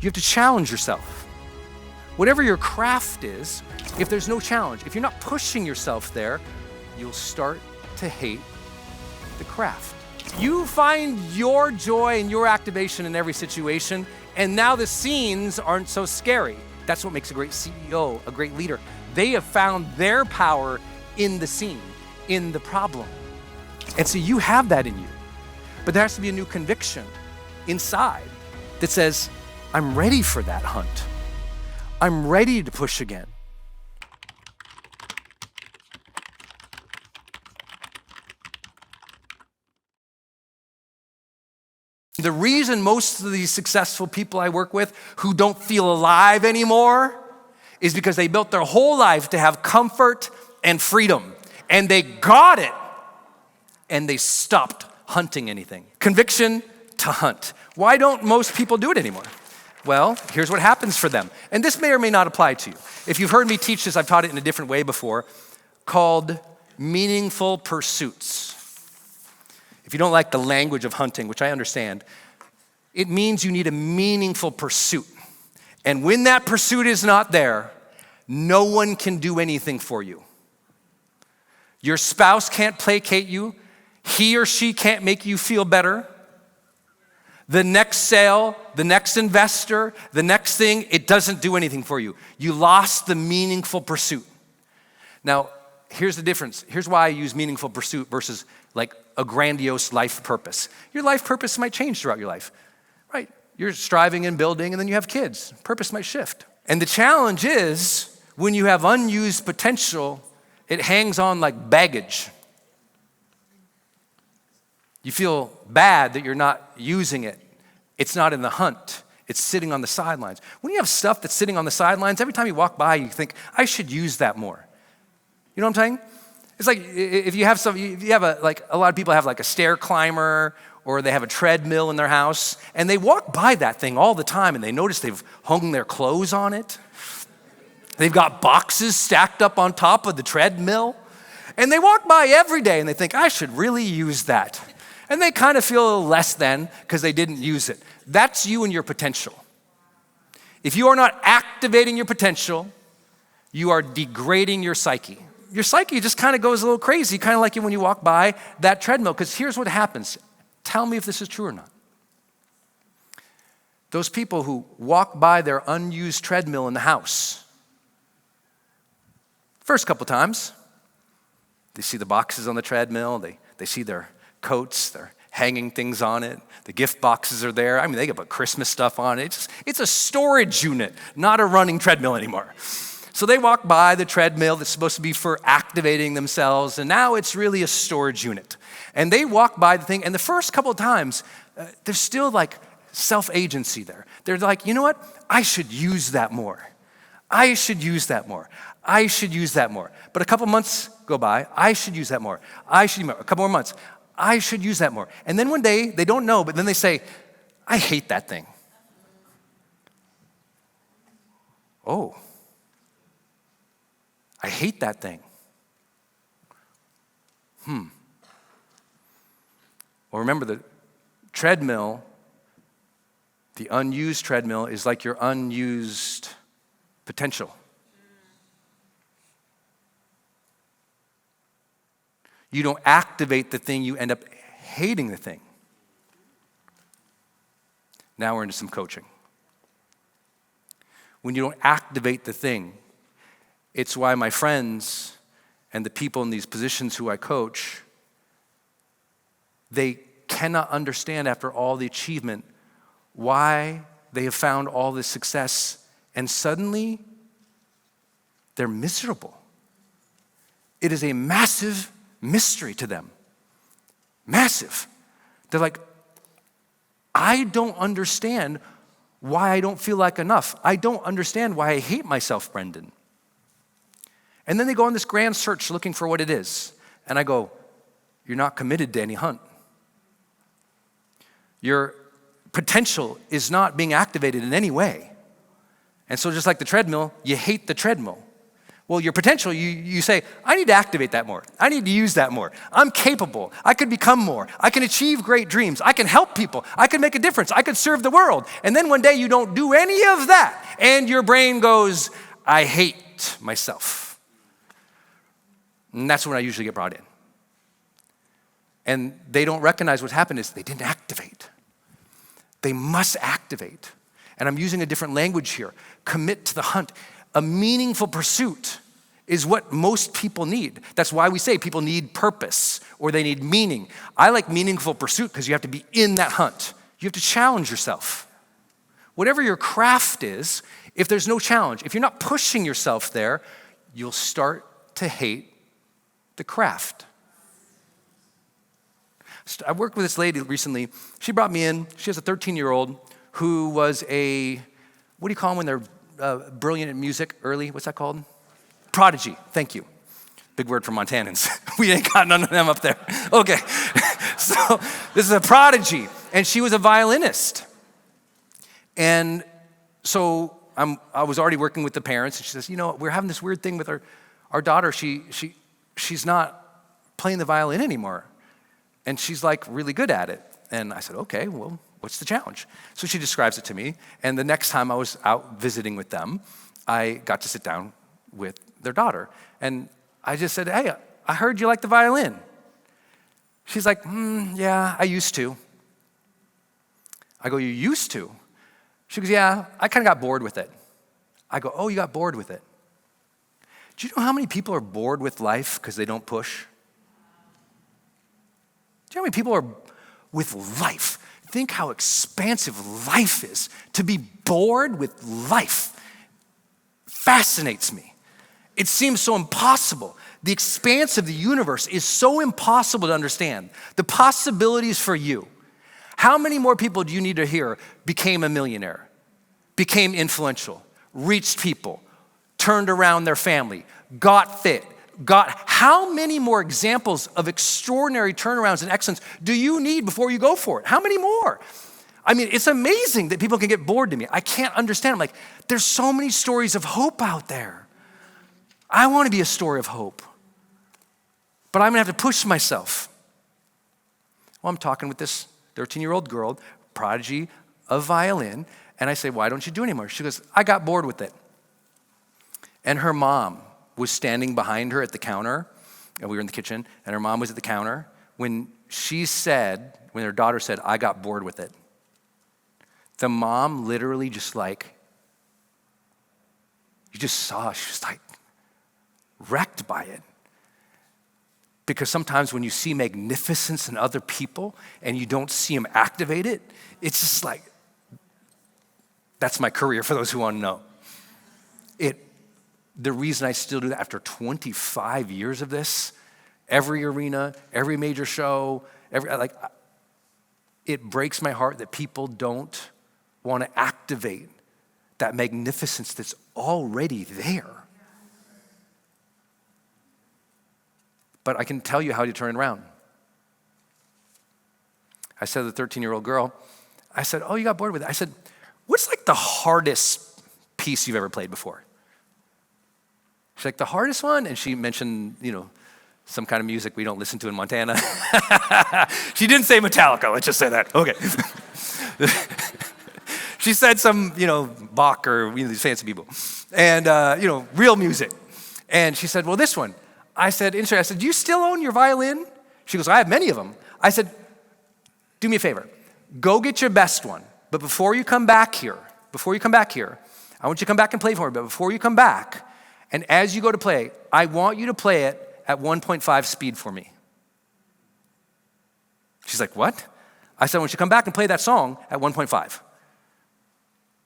You have to challenge yourself. Whatever your craft is, if there's no challenge, if you're not pushing yourself there, you'll start to hate the craft. You find your joy and your activation in every situation, and now the scenes aren't so scary. That's what makes a great CEO, a great leader. They have found their power in the scene, in the problem. And so you have that in you. But there has to be a new conviction inside that says, I'm ready for that hunt. I'm ready to push again. The reason most of these successful people I work with who don't feel alive anymore is because they built their whole life to have comfort and freedom. And they got it. And they stopped hunting anything. Conviction to hunt. Why don't most people do it anymore? Well, here's what happens for them. And this may or may not apply to you. If you've heard me teach this, I've taught it in a different way before, called meaningful pursuits. If you don't like the language of hunting, which I understand, it means you need a meaningful pursuit. And when that pursuit is not there, no one can do anything for you. Your spouse can't placate you. He or she can't make you feel better. The next sale, the next investor, the next thing, it doesn't do anything for you. You lost the meaningful pursuit. Now, here's the difference. Here's why I use meaningful pursuit versus like a grandiose life purpose. Your life purpose might change throughout your life, right? You're striving and building, and then you have kids. Purpose might shift. And the challenge is when you have unused potential, it hangs on like baggage. You feel bad that you're not using it. It's not in the hunt. It's sitting on the sidelines. When you have stuff that's sitting on the sidelines, every time you walk by, you think, I should use that more. You know what I'm saying? It's like if you have a lot of people have like a stair climber or they have a treadmill in their house and they walk by that thing all the time and they notice they've hung their clothes on it. They've got boxes stacked up on top of the treadmill and they walk by every day and they think, I should really use that. And they kind of feel a little less than because they didn't use it. That's you and your potential. If you are not activating your potential, you are degrading your psyche. Your psyche just kind of goes a little crazy, kind of like when you walk by that treadmill, because here's what happens. Tell me if this is true or not. Those people who walk by their unused treadmill in the house, first couple times, they see the boxes on the treadmill, they see their coats, they're hanging things on it, the gift boxes are there. I mean, they can put Christmas stuff on it. It's a storage unit, not a running treadmill anymore. So they walk by the treadmill that's supposed to be for activating themselves, and now it's really a storage unit. And they walk by the thing, and the first couple of times, there's still like self-agency there. They're like, you know what? I should use that more. I should use that more. I should use that more. But a couple months go by, I should use that more. I should use more. A couple more months, I should use that more. And then one day, they don't know, but then they say, I hate that thing. Oh. I hate that thing. Well, remember the treadmill, the unused treadmill is like your unused potential. You don't activate the thing, you end up hating the thing. Now we're into some coaching. When you don't activate the thing, it's why my friends and the people in these positions who I coach, they cannot understand after all the achievement why they have found all this success and suddenly they're miserable. It is a massive mystery to them. Massive. They're like, I don't understand why I don't feel like enough. I don't understand why I hate myself, Brendon. And then they go on this grand search looking for what it is. And I go, you're not committed to any hunt. Your potential is not being activated in any way. And so just like the treadmill, you hate the treadmill. Well, your potential, you say, I need to activate that more. I need to use that more. I'm capable. I could become more. I can achieve great dreams. I can help people. I can make a difference. I could serve the world. And then one day you don't do any of that. And your brain goes, I hate myself. And that's when I usually get brought in. And they don't recognize what's happened is they didn't activate. They must activate. And I'm using a different language here. Commit to the hunt. A meaningful pursuit is what most people need. That's why we say people need purpose or they need meaning. I like meaningful pursuit because you have to be in that hunt. You have to challenge yourself. Whatever your craft is, if there's no challenge, if you're not pushing yourself there, you'll start to hate the craft. I worked with this lady recently. She brought me in. She has a 13-year-old who was a, what do you call them when they're brilliant in music early? What's that called? Prodigy. Thank you. Big word for Montanans. We ain't got none of them up there. Okay. So this is a prodigy. And she was a violinist. And so I was already working with the parents. And she says, we're having this weird thing with our daughter. She's not playing the violin anymore. And she's like really good at it. And I said, okay, well, what's the challenge? So she describes it to me. And the next time I was out visiting with them, I got to sit down with their daughter. And I just said, hey, I heard you like the violin. She's like, yeah, I used to. I go, you used to? She goes, yeah, I kind of got bored with it. I go, oh, you got bored with it. Do you know how many people are bored with life because they don't push? Do you know how many people are with life? Think how expansive life is. To be bored with life fascinates me. It seems so impossible. The expanse of the universe is so impossible to understand. The possibilities for you. How many more people do you need to hear became a millionaire, became influential, reached people, turned around their family, got fit, how many more examples of extraordinary turnarounds and excellence do you need before you go for it? How many more? I mean, it's amazing that people can get bored to me. I can't understand. I'm like, there's so many stories of hope out there. I want to be a story of hope. But I'm gonna have to push myself. Well, I'm talking with this 13-year-old girl, prodigy of violin, and I say, why don't you do it anymore? She goes, I got bored with it. And her mom was standing behind her at the counter, and we were in the kitchen, and her mom was at the counter, when her daughter said, I got bored with it. The mom literally just like, you just saw, she was like wrecked by it. Because sometimes when you see magnificence in other people and you don't see them activate it, it's just like, that's my career for those who want to know. The reason I still do that after 25 years of this, every arena, every major show, it breaks my heart that people don't want to activate that magnificence that's already there. But I can tell you how to turn it around. I said to the 13-year-old girl, I said, oh, you got bored with it. I said, what's like the hardest piece you've ever played before? She's like, the hardest one? And she mentioned, some kind of music we don't listen to in Montana. She didn't say Metallica, let's just say that. Okay. She said some, Bach or these fancy people. And, real music. And she said, well, this one. I said, interesting. I said, do you still own your violin? She goes, I have many of them. I said, do me a favor. Go get your best one. But before you come back here, I want you to come back and play for me. But before you come back, and as you go to play, I want you to play it at 1.5 speed for me. She's like, what? I said, I want you to come back and play that song at 1.5.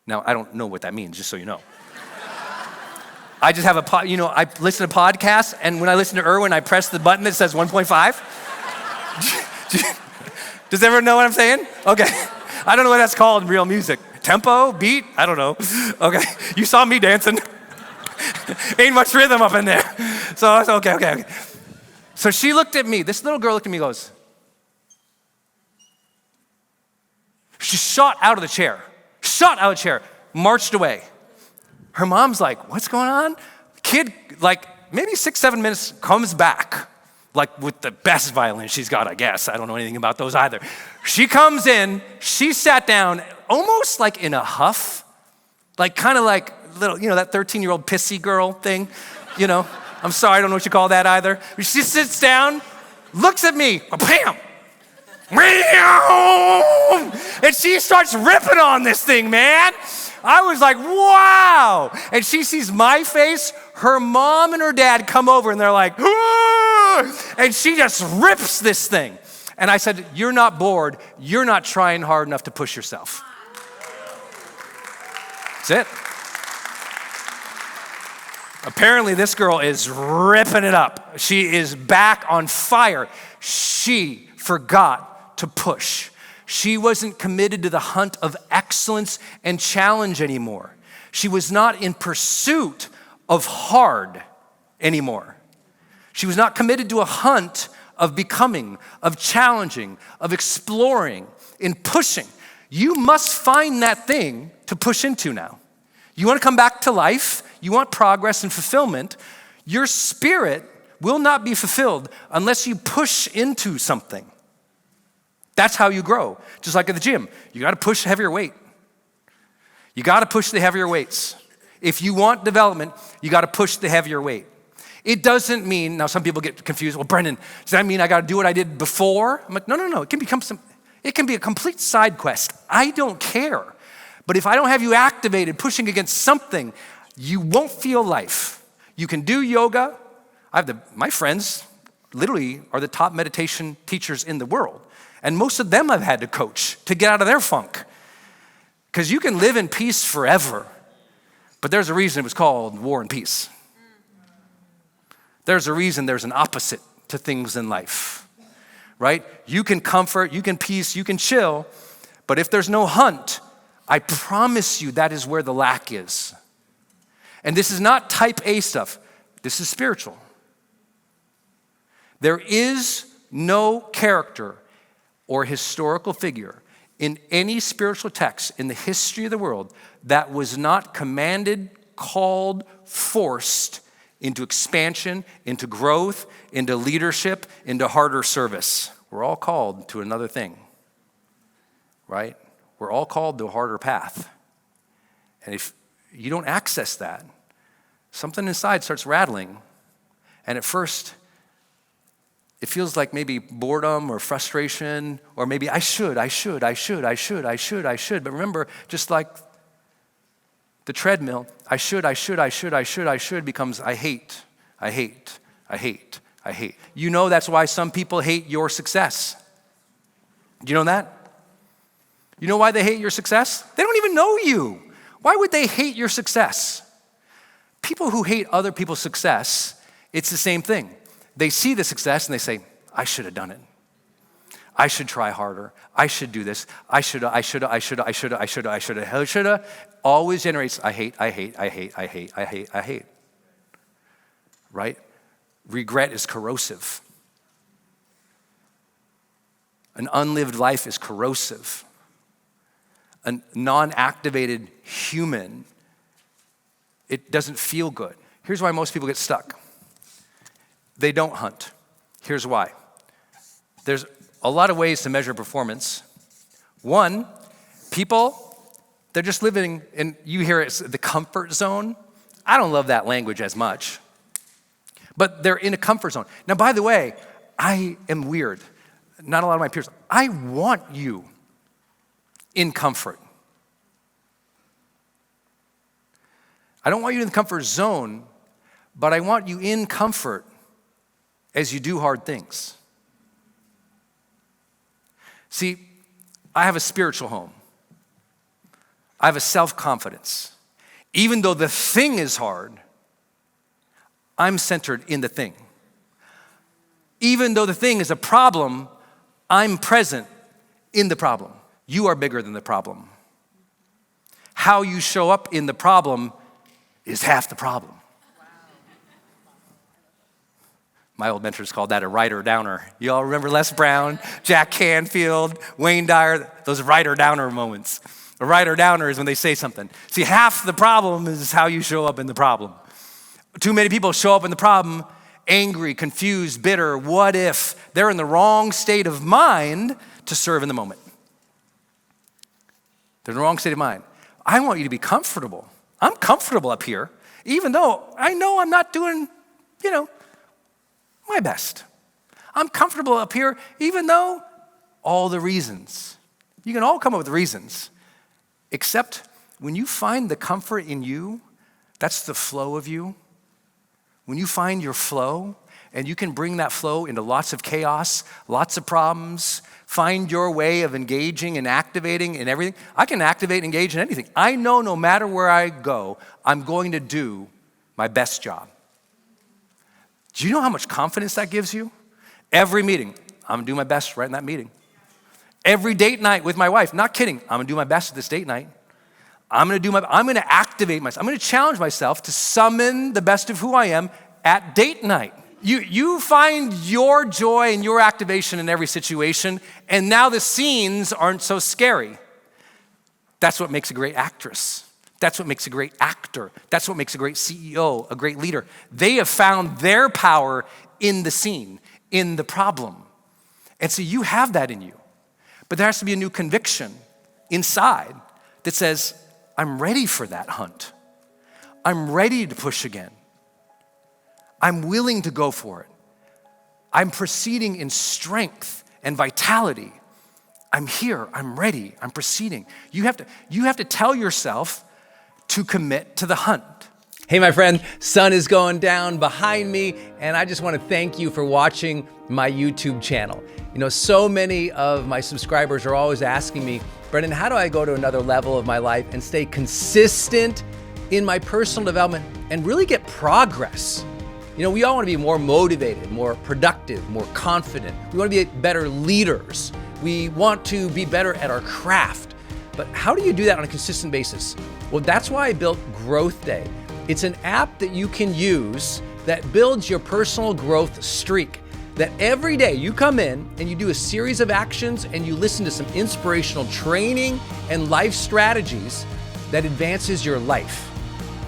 Now, I don't know what that means, just so you know. I just have I listen to podcasts, and when I listen to Erwin, I press the button that says 1.5. Does everyone know what I'm saying? Okay. I don't know what that's called in real music. Tempo, beat, I don't know. Okay, you saw me dancing. Ain't much rhythm up in there. So I said, okay. So she looked at me, this little girl looked at me and goes, she shot out of the chair, marched away. Her mom's like, what's going on? kid, like maybe 6-7 minutes, comes back, like with the best violin she's got, I guess. I don't know anything about those either. She comes in, she sat down almost like in a huff, like kind of like little, that 13-year-old pissy girl thing, I'm sorry, I don't know what you call that either. She sits down, looks at me, bam, and she starts ripping on this thing, man. I was like, wow. And she sees my face, her mom and her dad come over and they're like, ah! And she just rips this thing. And I said, you're not bored. You're not trying hard enough to push yourself. That's it. Apparently this girl is ripping it up. She is back on fire. She forgot to push. She wasn't committed to the hunt of excellence and challenge anymore. She was not in pursuit of hard anymore. She was not committed to a hunt of becoming, of challenging, of exploring, in pushing. You must find that thing to push into now. You want to come back to life? You want progress and fulfillment? Your spirit will not be fulfilled unless you push into something. That's how you grow. Just like at the gym, you got to push heavier weight. You got to push the heavier weights. If you want development, you got to push the heavier weight. It doesn't mean, now some people get confused, well, Brendon, does that mean I got to do what I did before? I'm like, no. It can be a complete side quest. I don't care. But if I don't have you activated, pushing against something, you won't feel life. You can do yoga. My friends literally are the top meditation teachers in the world. And most of them I've had to coach to get out of their funk. Because you can live in peace forever, but there's a reason it was called War and Peace. There's a reason there's an opposite to things in life, right? You can comfort, you can peace, you can chill, but if there's no hunt, I promise you that is where the lack is. And this is not type A stuff. This is spiritual. There is no character or historical figure in any spiritual text in the history of the world that was not commanded, called, forced into expansion, into growth, into leadership, into harder service. We're all called to another thing, right? We're all called to a harder path. And if you don't access that, something inside starts rattling. And at first, it feels like maybe boredom or frustration, or maybe I should. But remember, just like the treadmill, I should becomes I hate. You know that's why some people hate your success. Do you know that? You know why they hate your success? They don't even know you. Why would they hate your success? People who hate other people's success, it's the same thing. They see the success and they say, I should have done it. I should try harder. I should do this. I should. Always generates, I hate. Right? Regret is corrosive. An unlived life is corrosive. A non-activated human, it doesn't feel good. Here's why most people get stuck. They don't hunt. Here's why. There's a lot of ways to measure performance. One, people, they're just living in, you hear it's the comfort zone. I don't love that language as much, but they're in a comfort zone. Now, by the way, I am weird. Not a lot of my peers. I want you in comfort. I don't want you in the comfort zone, but I want you in comfort as you do hard things. See, I have a spiritual home. I have a self-confidence. Even though the thing is hard, I'm centered in the thing. Even though the thing is a problem, I'm present in the problem. You are bigger than the problem. How you show up in the problem is half the problem. My old mentors called that a writer-downer. You all remember Les Brown, Jack Canfield, Wayne Dyer, those writer-downer moments. A writer-downer is when they say something. See, half the problem is how you show up in the problem. Too many people show up in the problem angry, confused, bitter. What if? They're in the wrong state of mind to serve in the moment. They're in the wrong state of mind. I want you to be comfortable. I'm comfortable up here, even though I know I'm not doing, my best. I'm comfortable up here, even though all the reasons. You can all come up with reasons, except when you find the comfort in you, that's the flow of you. When you find your flow, and you can bring that flow into lots of chaos, lots of problems, find your way of engaging and activating in everything. I can activate and engage in anything. I know no matter where I go, I'm going to do my best job. Do you know how much confidence that gives you? Every meeting, I'm gonna do my best right in that meeting. Every date night with my wife, not kidding, I'm gonna do my best at this date night. I'm gonna activate myself. I'm gonna challenge myself to summon the best of who I am at date night. You find your joy and your activation in every situation, and now the scenes aren't so scary. That's what makes a great actress. That's what makes a great actor. That's what makes a great CEO, a great leader. They have found their power in the scene, in the problem. And so you have that in you. But there has to be a new conviction inside that says, I'm ready for that hunt. I'm ready to push again. I'm willing to go for it. I'm proceeding in strength and vitality. I'm here, I'm ready, I'm proceeding. You have to tell yourself to commit to the hunt. Hey, my friend, sun is going down behind me, and I just want to thank you for watching my YouTube channel. So many of my subscribers are always asking me, Brendon, how do I go to another level of my life and stay consistent in my personal development and really get progress? We all want to be more motivated, more productive, more confident. We want to be better leaders. We want to be better at our craft. But how do you do that on a consistent basis? Well, that's why I built GrowthDay. It's an app that you can use that builds your personal growth streak. That every day you come in and you do a series of actions and you listen to some inspirational training and life strategies that advances your life.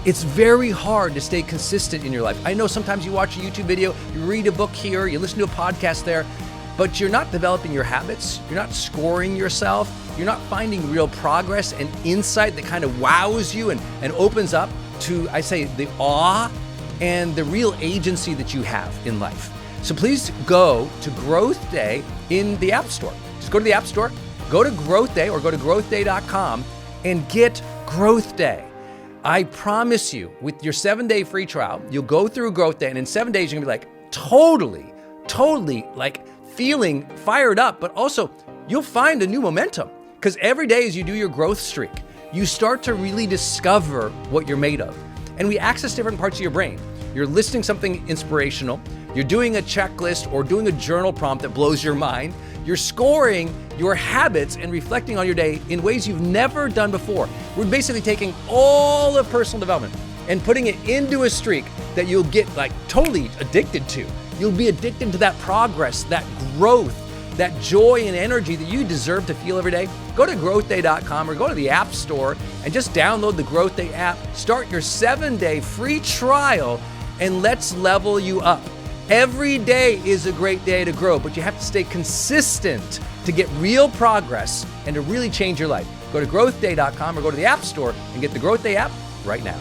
It's very hard to stay consistent in your life. I know sometimes you watch a YouTube video, you read a book here, you listen to a podcast there, but you're not developing your habits, you're not scoring yourself, you're not finding real progress and insight that kind of wows you and opens up to, I say, the awe and the real agency that you have in life. So please go to GrowthDay in the App Store. Just go to the App Store, go to GrowthDay or go to growthday.com and get GrowthDay. I promise you, with your 7-day free trial, you'll go through GrowthDay, and in 7 days, you're gonna be like totally like feeling fired up, but also you'll find a new momentum. Because every day as you do your growth streak, you start to really discover what you're made of. And we access different parts of your brain. You're listening to something inspirational, you're doing a checklist or doing a journal prompt that blows your mind, you're scoring your habits and reflecting on your day in ways you've never done before. We're basically taking all of personal development and putting it into a streak that you'll get totally addicted to. You'll be addicted to that progress, that growth, that joy and energy that you deserve to feel every day. Go to growthday.com or go to the App Store and just download the GrowthDay app. Start your 7-day free trial and let's level you up. Every day is a great day to grow, but you have to stay consistent to get real progress and to really change your life. Go to growthday.com or go to the App Store and get the GrowthDay app right now.